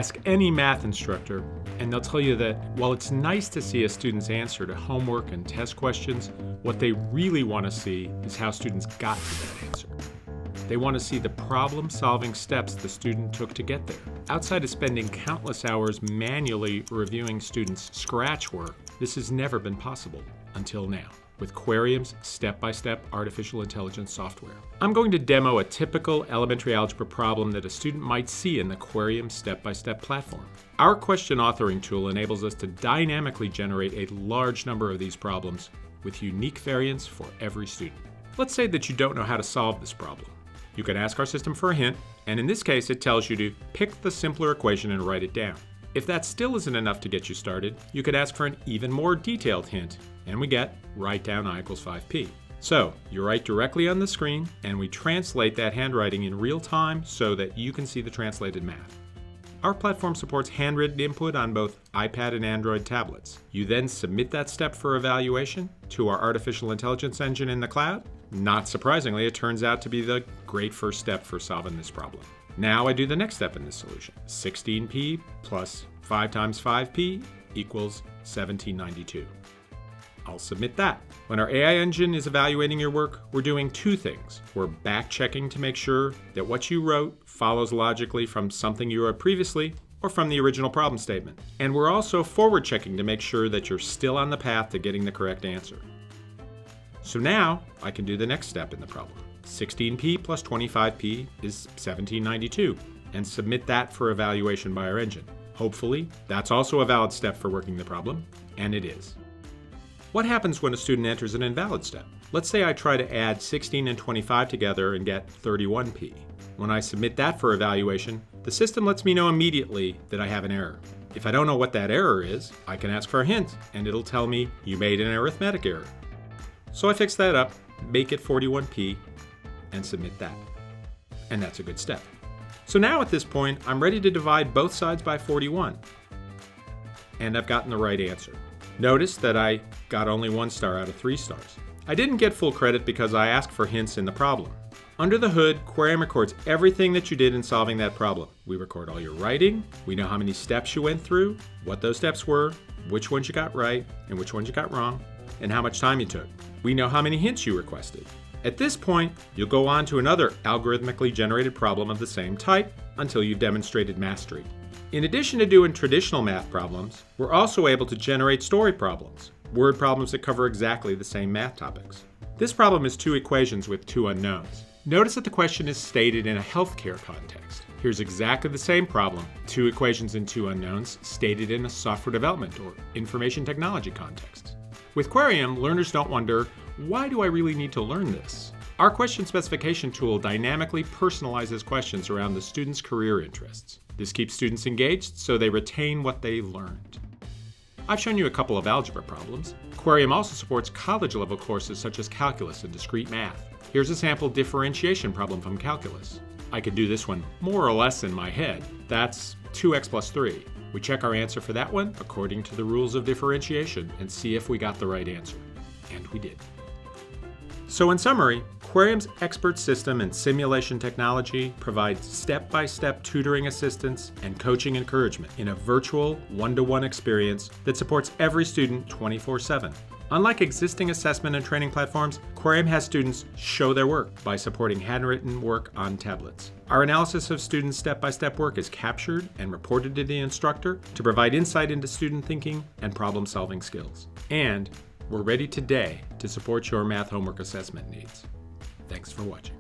Ask any math instructor, and they'll tell you that while it's nice to see a student's answer to homework and test questions, what they really want to see is how students got to that answer. They want to see the problem-solving steps the student took to get there. Outside of spending countless hours manually reviewing students' scratch work, this has never been possible until now, with Querium's step-by-step artificial intelligence software. I'm going to demo a typical elementary algebra problem that a student might see in the Querium step-by-step platform. Our question authoring tool enables us to dynamically generate a large number of these problems with unique variants for every student. Let's say that you don't know how to solve this problem. You can ask our system for a hint, and in this case it tells you to pick the simpler equation and write it down. If that still isn't enough to get you started, you could ask for an even more detailed hint, and we get write down I equals 5p. So you write directly on the screen, and we translate that handwriting in real time so that you can see the translated math. Our platform supports handwritten input on both iPad and Android tablets. You then submit that step for evaluation to our artificial intelligence engine in the cloud. Not surprisingly, it turns out to be the great first step for solving this problem. Now I do the next step in this solution. 16p plus 5 times 5p equals 1792. I'll submit that. When our AI engine is evaluating your work, we're doing two things. We're back-checking to make sure that what you wrote follows logically from something you wrote previously or from the original problem statement. And we're also forward-checking to make sure that you're still on the path to getting the correct answer. So now I can do the next step in the problem. 16p plus 25p is 1792, and submit that for evaluation by our engine. Hopefully, that's also a valid step for working the problem, and it is. What happens when a student enters an invalid step? Let's say I try to add 16 and 25 together and get 31p. When I submit that for evaluation, the system lets me know immediately that I have an error. If I don't know what that error is, I can ask for a hint, and it'll tell me you made an arithmetic error. So I fix that up, make it 41p, and submit that. And that's a good step. So now at this point, I'm ready to divide both sides by 41. And I've gotten the right answer. Notice that I got only 1 star out of 3 stars. I didn't get full credit because I asked for hints in the problem. Under the hood, Querium records everything that you did in solving that problem. We record all your writing, we know how many steps you went through, what those steps were, which ones you got right, and which ones you got wrong, and how much time you took. We know how many hints you requested. At this point, you'll go on to another algorithmically generated problem of the same type until you've demonstrated mastery. In addition to doing traditional math problems, we're also able to generate story problems, word problems that cover exactly the same math topics. This problem is 2 equations with 2 unknowns. Notice that the question is stated in a healthcare context. Here's exactly the same problem, 2 equations and 2 unknowns, stated in a software development or information technology context. With Querium, learners don't wonder, why do I really need to learn this? Our question specification tool dynamically personalizes questions around the student's career interests. This keeps students engaged so they retain what they learned. I've shown you a couple of algebra problems. Querium also supports college-level courses such as calculus and discrete math. Here's a sample differentiation problem from calculus. I could do this one more or less in my head. That's 2x plus 3. We check our answer for that one according to the rules of differentiation and see if we got the right answer. And we did. So in summary, Querium's expert system and simulation technology provides step-by-step tutoring assistance and coaching encouragement in a virtual one-to-one experience that supports every student 24/7. Unlike existing assessment and training platforms, Querium has students show their work by supporting handwritten work on tablets. Our analysis of students' step-by-step work is captured and reported to the instructor to provide insight into student thinking and problem-solving skills. And we're ready today to support your math homework assessment needs. Thanks for watching.